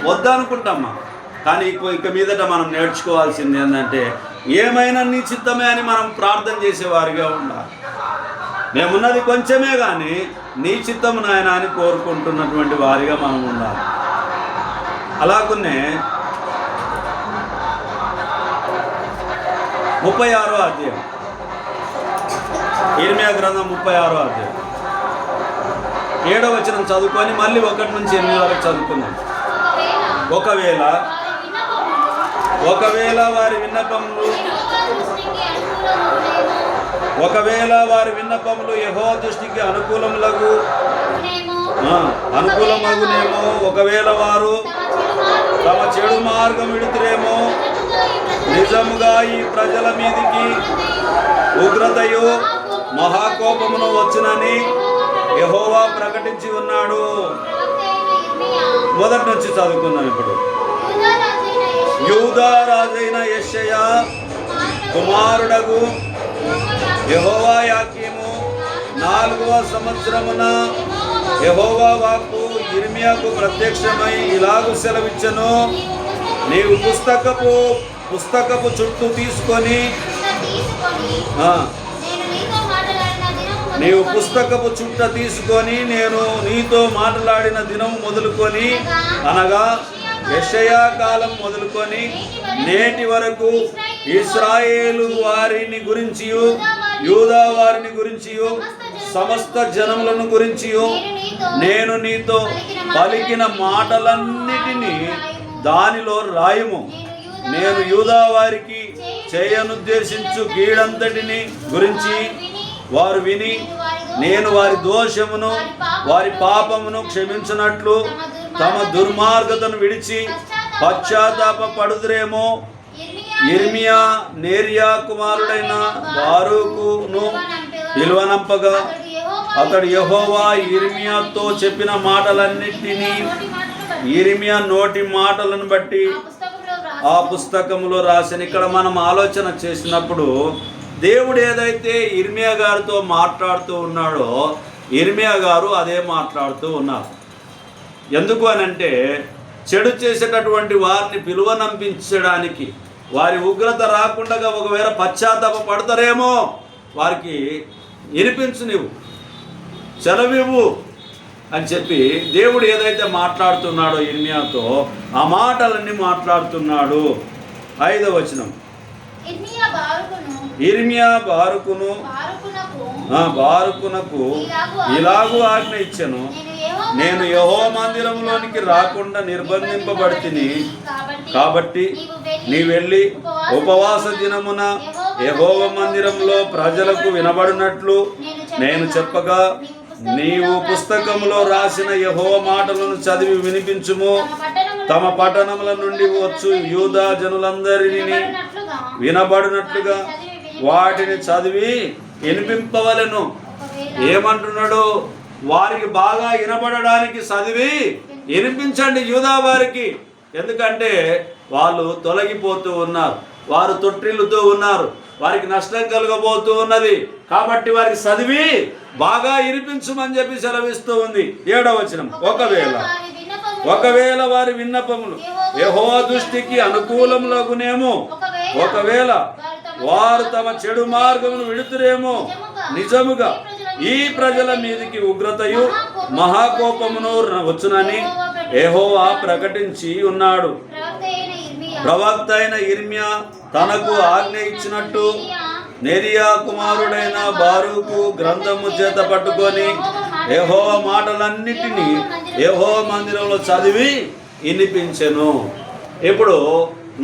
వద్దనుకుంటామ్మా. కానీ ఇక మీదట మనం నేర్చుకోవాల్సింది ఏంటంటే ఏమైనా నీ చిత్తమే అని మనం ప్రార్థన చేసేవారిగా ఉండాలి. మేమున్నది కొంచెమే కానీ నీ చిత్తం నాయన అని కోరుకుంటున్నటువంటి వారిగా మనం ఉండాలి. అలాగునే 36వ అధ్యాయం, ఇర్మియా గ్రంథం 36వ అధ్యాయం 7వ వచనం చదువుకొని మళ్ళీ 1 నుంచి 8 వరకు చదువుకుందాం. ఒకవేళ వారి విన్నపములు యెహోవా దృష్టికి అనుకూలమగునేమో, ఒకవేళ వారు తమ చెడు మార్గం విడుతురేమో, నిజముగా ఈ ప్రజల మీదికి ఉగ్రతయు మహాకోపమును వచ్చునని యెహోవా ప్రకటించి ఉన్నాడు. మొదటి నుంచి చదువుకుందాం. ఇప్పుడు యూదా రాజైన యెషయా కుమారుడగు యెహోయాకీము 4వ సంవత్సరమున యెహోవా వాక్కు ఇర్మియాకు ప్రత్యక్షమై ఇలాగు సెలవిచ్చెను, నీవు పుస్తకపు చుట్టూ తీసుకొని నేను నీతో మాట్లాడిన దినం మొదలుకొని, అనగా యెషయా కాలం మొదలుకొని నేటి వరకు ఇశ్రాయేలు వారిని గురించియు యూదా వారిని గురించియు సమస్త జనములను గురించియు నేను నీతో పలికిన మాటలన్నిటినీ దానిలో రాయము. నేను యూదా వారికి చేయనుద్దేశించు కీడంతటిని గురించి వారు విని నేను వారి దోషమును వారి పాపమును క్షమించినట్లు తమ దుర్మార్గతను విడిచి పశ్చాత్తాప పడుదురేమో. ఇర్మియా నేరియా కుమారుడైన బారూకును పిలువనంపగా అతడు యెహోవా ఇర్మియాతో చెప్పిన మాటలన్నిటినీ ఇర్మియా నోటి మాటలను బట్టి ఆ పుస్తకంలో రాసిన. ఇక్కడ మనం ఆలోచన చేసినప్పుడు దేవుడు ఏదైతే ఇర్మియా గారితో మాట్లాడుతూ ఉన్నాడో ఇర్మియా గారు అదే మాట్లాడుతూ ఉన్నారు. ఎందుకు అనంటే చెడు చేసేటటువంటి వారిని పిలువనంపించడానికి, వారి ఉగ్రత రాకుండా ఒకవేళ పశ్చాత్తాప పడతారేమో, వారికి వినిపించు, నీవు సెలవివ్వు అని చెప్పి దేవుడు ఏదైతే మాట్లాడుతున్నాడో ఇర్మియాతో ఆ మాటలన్నీ మాట్లాడుతున్నాడు. 5వ వచనం, ఇర్మియా బారూకునకు ఇలాగూ ఆజ్ఞ ఇచ్చెను, నేను యెహోవా మందిరంలోనికి రాకుండా నిర్బంధింపబడితిని, కాబట్టి నీ వెళ్ళి ఉపవాస దినమున యెహోవా మందిరంలో ప్రజలకు వినబడినట్లు నేను చెప్పగా నీవు పుస్తకములో రాసిన యెహోవా మాటలను చదివి వినిపించుము. తమ పట్టణముల నుండి వచ్చు యూదా జనులందరినీ వినబడినట్లుగా వాటిని చదివి వినిపింపవలెను. ఏమంటున్నాడు? వారికి బాగా వినబడడానికి చదివి వినిపించండి యూదా వారికి. ఎందుకంటే వాళ్ళు తొలగిపోతూ ఉన్నారు, వారు తొట్టిల్లుతూ ఉన్నారు, వారికి నష్టం కలగబోతూ ఉన్నది. కాబట్టి వారికి చదివి బాగా వినిపించమని చెప్పి సెలవిస్తూ ఉంది. 7వ వచనం, ఒకవేళ వారి విన్నపములు యెహోవా దృష్టికి అనుకూలములగునేమో, ఒకవేళ వారు తమ చెడు మార్గమును విడుతురేమో, నిజముగా ఈ ప్రజల మీదికి ఉగ్రతయు మహాకోపమును వచ్చునని యెహోవా ప్రకటించి ఉన్నాడు. ప్రవక్త అయిన ఇర్మియా తనకు ఆజ్ఞ ఇచ్చినట్టు నేరియా కుమారుడైన బారూకు గ్రంథము చేత పట్టుకొని యెహోవా మాటలన్నిటినీ యెహోవా మందిరంలో చదివి వినిపించెను. ఇప్పుడు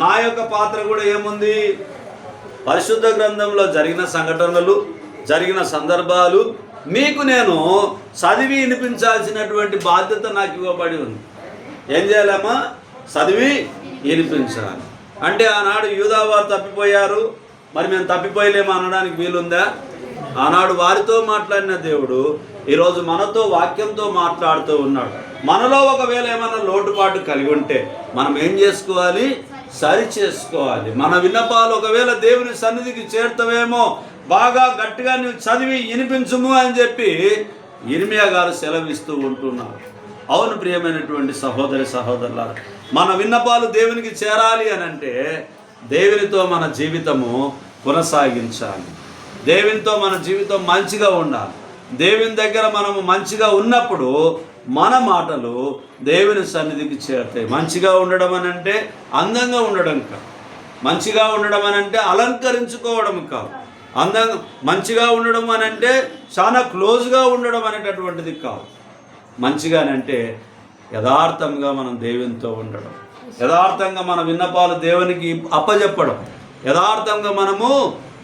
నా యొక్క పాత్ర కూడా ఏముంది? పరిశుద్ధ గ్రంథంలో జరిగిన సంఘటనలు, జరిగిన సందర్భాలు మీకు నేను చదివి వినిపించాల్సినటువంటి బాధ్యత నాకు ఇవ్వబడి ఉంది. ఏం చేయాలమ్మా? చదివి వినిపించాలి. అంటే ఆనాడు యూదా వారు తప్పిపోయారు, మరి మేము తప్పిపోయలేము అనడానికి వీలుందా? ఆనాడు వారితో మాట్లాడిన దేవుడు ఈరోజు మనతో వాక్యంతో మాట్లాడుతూ ఉన్నాడు. మనలో ఒకవేళ ఏమైనా లోటుపాటు కలిగి ఉంటే మనం ఏం చేసుకోవాలి? సరి చేసుకోవాలి. మన విన్నపాలు ఒకవేళ దేవుని సన్నిధికి చేరుతావేమో, బాగా గట్టిగా నువ్వు చదివి వినిపించుము అని చెప్పి ఇర్మియా గారు సెలవిస్తూ ఉంటున్నారు. అవును ప్రియమైనటువంటి సహోదరి సహోదరులారా, మన విన్నపాలు దేవునికి చేరాలి అని అంటే దేవునితో మన జీవితము కొనసాగించాలి. దేవునితో మన జీవితం మంచిగా ఉండాలి. దేవుని దగ్గర మనము మంచిగా ఉన్నప్పుడు మన మాటలు దేవుని సన్నిధికి చేరుతాయి. మంచిగా ఉండడం అని అంటే అందంగా ఉండడం కాదు, మంచిగా ఉండడం అని అంటే అలంకరించుకోవడం కాదు, మంచిగా ఉండడం అని అంటే చాలా క్లోజ్గా ఉండడం అనేటటువంటిది కాదు. మంచిగానంటే యథార్థంగా మనం దేవునితో ఉండడం, యథార్థంగా మన విన్నపాలు దేవునికి అప్పజెప్పడం, యథార్థంగా మనము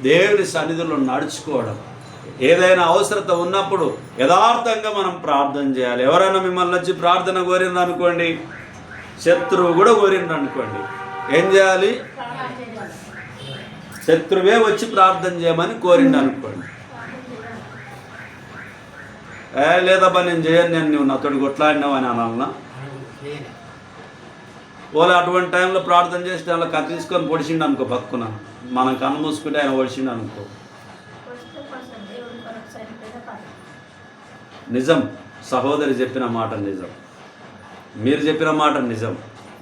దేవుని సన్నిధిలో నడుచుకోవడం. ఏదైనా అవసరత ఉన్నప్పుడు యథార్థంగా మనం ప్రార్థన చేయాలి. ఎవరైనా మిమ్మల్ని వచ్చి ప్రార్థన కోరిండ్రు అనుకోండి, శత్రువు కూడా కోరిండ్రు అనుకోండి, ఏం చేయాలి? శత్రువే వచ్చి ప్రార్థన చేయమని కోరిండు అనుకోండి, లేదబ్బా నేను చేయను, నువ్వు నాతోటి కొట్లాడినావు అని అనాలన్నా? వాళ్ళు అటువంటి టైంలో ప్రార్థన చేసి అలా కత్తి తీసుకొని పొడిచిండు అనుకో, పక్కున మనం కన్ను మూసుకుంటే ఆయన పొడిచిండు అనుకో. నిజం, సహోదరి చెప్పిన మాట నిజం, మీరు చెప్పిన మాట నిజం,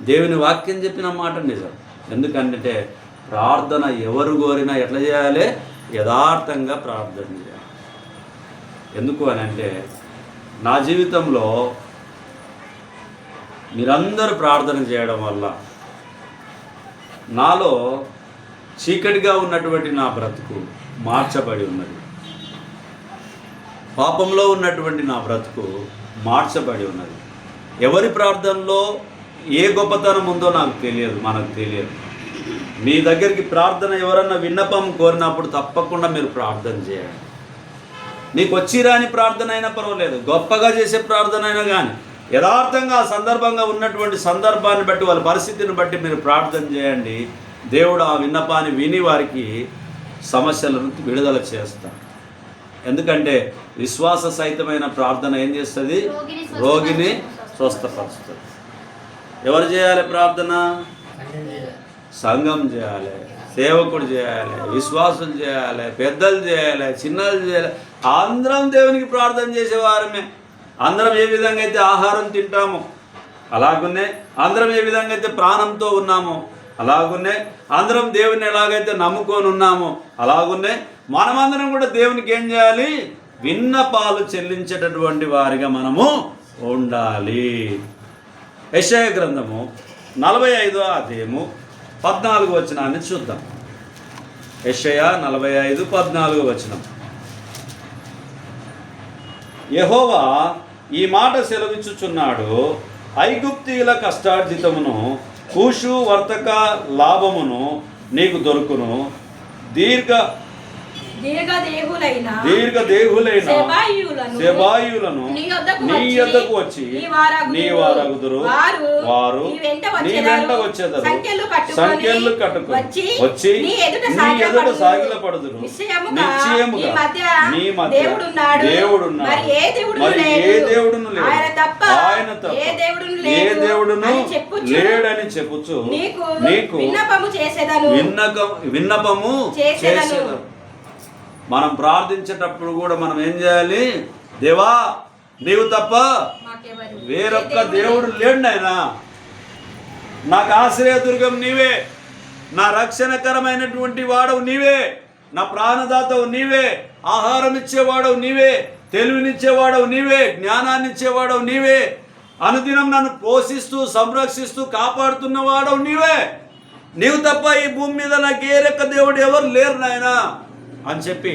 దేవుని వాక్యం చెప్పిన మాట నిజం. ఎందుకంటే ప్రార్థన ఎవరు కోరినా ఎట్లా చేయాలి? యథార్థంగా ప్రార్థన చేయాలి. ఎందుకు అని అంటే నా జీవితంలో మీరందరూ ప్రార్థన చేయడం వల్ల నాలో చీకటిగా ఉన్నటువంటి నా బ్రతుకు మార్చబడి ఉన్నది. పాపంలో ఉన్నటువంటి నా బ్రతుకు మార్చబడి ఉన్నది. ఎవరి ప్రార్థనలో ఏ గొప్పతనం ఉందో నాకు తెలియదు, మనకు తెలియదు. మీ దగ్గరికి ప్రార్థన ఎవరన్నా విన్నపం కోరినప్పుడు తప్పకుండా మీరు ప్రార్థన చేయండి. నీకు వచ్చిరాని ప్రార్థన అయినా పర్వాలేదు, గొప్పగా చేసే ప్రార్థన అయినా కానీ యథార్థంగా ఆ సందర్భంగా ఉన్నటువంటి సందర్భాన్ని బట్టి వాళ్ళ పరిస్థితిని బట్టి మీరు ప్రార్థన చేయండి. దేవుడు ఆ విన్నపాన్ని విని వారికి సమస్యలను విడుదల చేస్తాడు. ఎందుకంటే విశ్వాస సహితమైన ప్రార్థన ఏం చేస్తుంది? రోగిని స్వస్థపరుస్తుంది. ఎవరు చేయాలి ప్రార్థన? సంఘం చేయాలి, సేవకుడు చేయాలి, విశ్వాసులు చేయాలి, పెద్దలు చేయాలి, చిన్నలు చేయాలి. అందరం దేవునికి ప్రార్థన చేసేవారమే. అందరం ఏ విధంగా అయితే ఆహారం తింటామో అలాగునే, అందరం ఏ విధంగా అయితే ప్రాణంతో ఉన్నామో అలాగునే, అందరం దేవుని ఎలాగైతే నమ్ముకొని ఉన్నామో అలాగునే మనమందరం కూడా దేవునికి ఏం చేయాలి? విన్నపాలు చెల్లించేటటువంటి వారిగా మనము ఉండాలి. యెషయా గ్రంథము 45వ అధ్యాయము 14వ వచనాన్ని చూద్దాం. యెషయా 45:14 వచనం. యెహోవా ఈ మాట సెలవిచ్చుచున్నాడు, ఐగుప్తీయుల కష్టార్జితమును కూషు వర్తక లాభమును నీకు దొరుకును. దీర్ఘదేహులైన సెబాయులను నీ యొద్దకు వచ్చి నీ వారగుదురు. వారు నీ వెంట వచ్చేదరు, సంఖ్యలు కట్టుకొని వచ్చి నీ ఎదుట సాగిలపడుదురు. నిశ్చయముగా నీ మధ్య దేవుడున్నాడు, మరి ఏ దేవుడును లేడు, ఆయన తప్ప ఏ దేవుడును లేడని చెప్పుచు నీకు విన్నపము చేసేదను. మనం ప్రార్థించేటప్పుడు కూడా మనం ఏం చేయాలి? దేవా నీవు తప్ప వేరొక్క దేవుడు లేడు నాయనా, నాకు ఆశ్రయదుర్గం నీవే, నా రక్షణకరమైనటువంటి వాడవు నీవే, నా ప్రాణదాతవు నీవే, ఆహారం ఇచ్చేవాడవు నీవే, తెలివినిచ్చేవాడవు నీవే, జ్ఞానాన్ని ఇచ్చేవాడవు నీవే, అనుదినం నన్ను పోషిస్తూ సంరక్షిస్తూ కాపాడుతున్నవాడవు నీవే. నీవు తప్ప ఈ భూమి మీద నాకు ఏ రెక్క దేవుడు ఎవరు లేరు నాయనా అని చెప్పి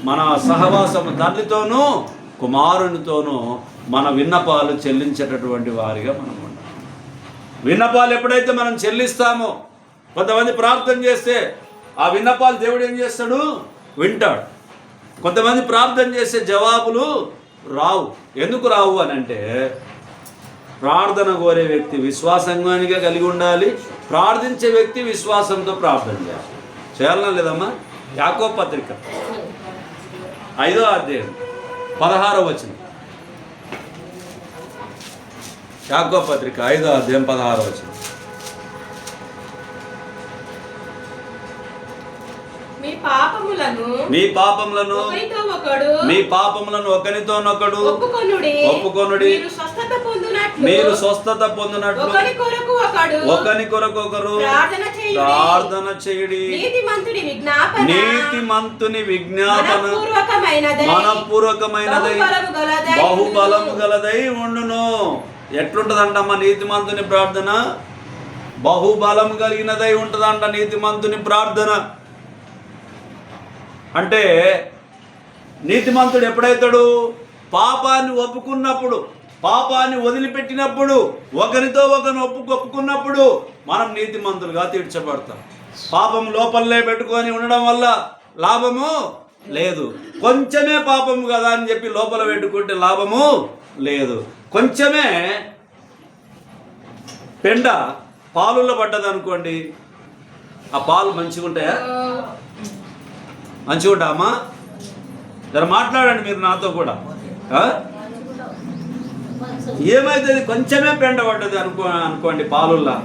మన సహవాసము తండ్రితోనూ కుమారునితోనూ మన విన్నపాలు చెల్లించేటటువంటి వారిగా మనం ఉండాలి. విన్నపాలు ఎప్పుడైతే మనం చెల్లిస్తామో, కొంతమంది ప్రార్థన చేస్తే ఆ విన్నపాలు దేవుడు ఏం చేస్తాడు? వింటాడు. కొంతమంది ప్రార్థన చేసే జవాబులు రావు. ఎందుకు రావు అని అంటే ప్రార్థన కోరే వ్యక్తి విశ్వాసంగా కలిగి ఉండాలి, ప్రార్థించే వ్యక్తి విశ్వాసంతో ప్రార్థన చేయాలి. చేయాలనా లేదమ్మా? యాకోబు పత్రిక 5వ అధ్యాయం 16వ వచనం. యాకోబు పత్రిక 5వ అధ్యాయం 16వ వచనం. మీ పాపములను ఒకనితోనొకడు ఒప్పుకొనుడి, మీరు స్వస్థత పొందినట్లు ఒకని కొరకు ఒకరు ప్రార్థన చేయుడి. నీతిమంతుని విజ్ఞాపన మనపూర్వకమైనదై బహుబలము గలదై ఉండును. ఎట్లుంటదంటమ్మా నీతిమంతుని ప్రార్థన? బహుబలం కలిగినదై ఉంటుందంట నీతిమంతుని ప్రార్థన. అంటే నీతిమంతుడు ఎప్పుడైతాడు? పాపాన్ని ఒప్పుకున్నప్పుడు, పాపాన్ని వదిలిపెట్టినప్పుడు, ఒకరితో ఒకరిని ఒప్పుకున్నప్పుడు మనం నీతిమంతులుగా తీర్చబడతాం. పాపం లోపలే పెట్టుకొని ఉండడం వల్ల లాభము లేదు. కొంచెమే పాపము కదా అని చెప్పి లోపల పెట్టుకుంటే లాభము లేదు. కొంచెమే పెండ పాలుల్లో పడ్డది అనుకోండి, ఆ పాలు మంచిగా ఉంటాయా? మంచిగా ఉంటామా? జర మాట్లాడండి మీరు నాతో కూడా. ఏమైతుంది? కొంచెమే పెండ పడ్డది అనుకోండి పాలుల్లో,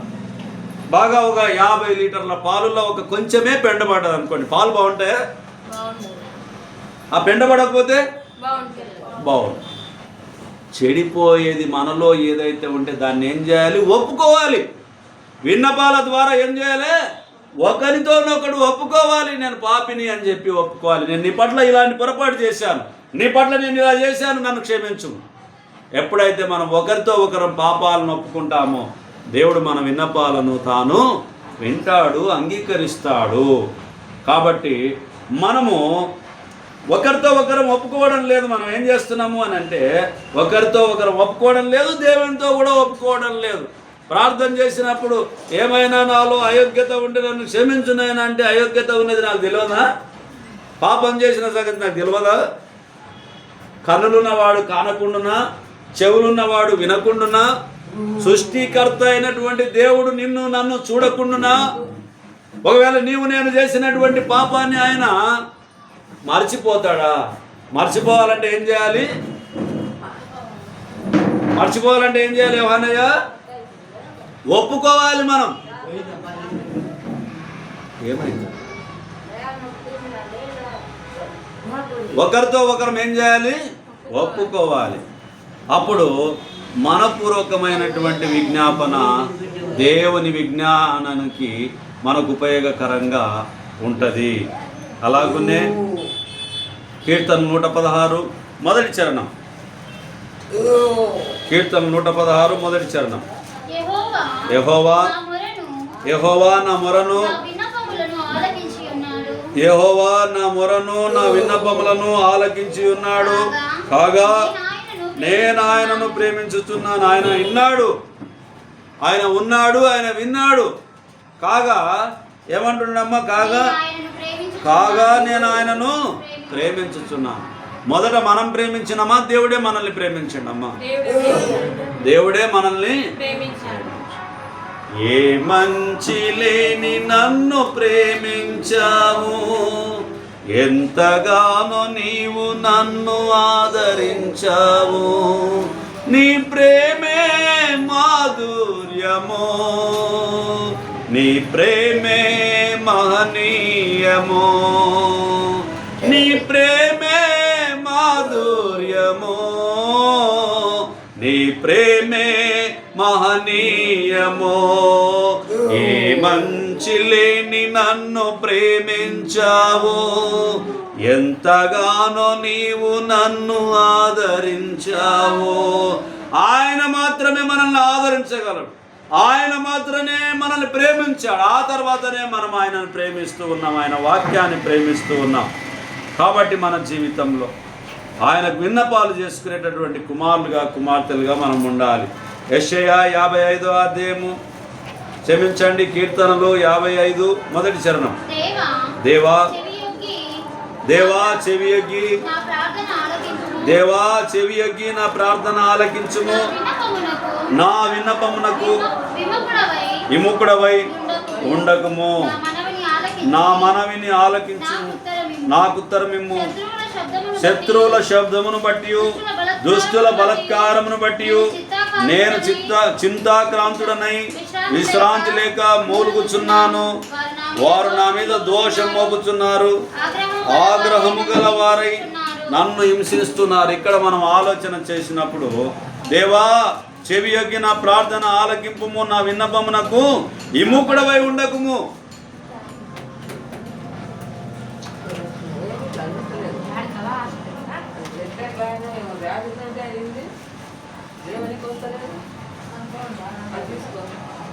బాగా ఒక 50 లీటర్ల పాలుల్లో ఒక కొంచెమే పెండ పడ్డది అనుకోండి, పాలు బాగుంటాయా? ఆ పెండ పడకపోతే బాగుంది. చెడిపోయేది మనలో ఏదైతే ఉంటే దాన్ని ఏం చేయాలి? ఒప్పుకోవాలి. విన్నపాల ద్వారా ఏం చేయాలి? ఒకరితోనొకడు ఒప్పుకోవాలి. నేను పాపిని అని చెప్పి ఒప్పుకోవాలి. నేను నీ పట్ల ఇలాంటి పొరపాటు చేశాను, నీ పట్ల నేను ఇలా చేశాను, నన్ను క్షమించు. ఎప్పుడైతే మనం ఒకరితో ఒకరం పాపాలను ఒప్పుకుంటామో దేవుడు మన విన్నపాలను తాను వింటాడు, అంగీకరిస్తాడు. కాబట్టి మనము ఒకరితో ఒకరం ఒప్పుకోవడం లేదు. మనం ఏం చేస్తున్నాము అని అంటే ఒకరితో ఒకరం ఒప్పుకోవడం లేదు, దేవునితో కూడా ఒప్పుకోవడం లేదు. ప్రార్థన చేసినప్పుడు ఏమైనా నాలో అయోగ్యత ఉంటే నన్ను క్షమించునైనా అంటే అయోగ్యత ఉన్నది నాకు తెలియదా? పాపం చేసిన సంగతి నాకు తెలియదా? కన్నులున్నవాడు కానకుండునా, చెవులున్నవాడు వినకుండునా, సృష్టికర్త అయినటువంటి దేవుడు నిన్ను నన్ను చూడకుండునా, ఒకవేళ నీవు నేను చేసినటువంటి పాపాన్ని ఆయన మర్చిపోతాడా? మర్చిపోవాలంటే ఏం చేయాలి? మర్చిపోవాలంటే ఏం చేయాలి యోహానయ్య? ఒప్పుకోవాలి. మనం ఏమైంది? ఒకరితో ఒకరం ఏం చేయాలి? ఒప్పుకోవాలి. అప్పుడు మనపూర్వకమైనటువంటి విజ్ఞాపన దేవుని విజ్ఞానానికి మనకు ఉపయోగకరంగా ఉంటుంది. అలాగునే కీర్తన 116 మొదటి చరణం. కీర్తన 116 మొదటి చరణం. యెహోవా నా మొరను, యెహోవా నా మొరను, నా విన్నపములను ఆలకించి ఉన్నాడు. కాగా నేను ఆయనను ప్రేమించుచున్నాను. ఆయన విన్నాడు, ఆయన ఉన్నాడు, ఆయన విన్నాడు. కాగా ఏమంటున్నాడమ్మా? కాగా నేను ఆయనను ప్రేమించుచున్నాను. మొదట మనం ప్రేమించినమా? దేవుడే మనల్ని ప్రేమించండమ్మా. దేవుడే మనల్ని ప్రేమించాడు. ఏ మంచి లేని నన్ను ప్రేమించావు, ఎంతగానో నీవు నన్ను ఆదరించావు. నీ ప్రేమే మాధుర్యమో, నీ ప్రేమే మహనీయమో, నీ ప్రేమే మాధుర్యమో, నీ ప్రేమే మహనీయమో. ఏ మంచి లేని నన్ను ప్రేమించావు, ఎంతగానో నీవు నన్ను ఆదరించావు. ఆయన మాత్రమే మనల్ని ఆదరించగలడు, ఆయన మాత్రమే మనల్ని ప్రేమించాడు. ఆ తర్వాతనే మనం ఆయనను ప్రేమిస్తూ ఉన్నాం, ఆయన వాక్యాన్ని ప్రేమిస్తూ ఉన్నాం. కాబట్టి మన జీవితంలో ఆయనకు విన్నపాలు చేసుకునేటటువంటి కుమారులుగా కుమార్తెలుగా మనం ఉండాలి. యెషయా 55వ అధ్యాయము, క్షమించండి, కీర్తనలు 55 మొదటి చరణం. దేవా దేవా చెవియొగ్గి, దేవా చెవియొగ్గి నా ప్రార్థన ఆలకించుము. నా విన్నపమునకు విముఖుడవై ఉండకుము. నా మనవిని ఆలకించుము, నాకుత్తరమిమ్ము. శత్రువుల శబ్దమును బట్టి, దుష్టుల బలత్కారమును బట్టి నేను చింతాక్రాంతుడనై విశ్రాంతి లేక మూలుగుచున్నాను. వారు నా మీద దోషం మోపుచున్నారు, ఆగ్రహము గల వారై నన్ను హింసిస్తున్నారు. ఇక్కడ మనం ఆలోచన చేసినప్పుడు దేవా చెవి యొగ్గి నా ప్రార్థన ఆలకింపుము, నా విన్నపమునకు విముఖుడవై ఉండకుము.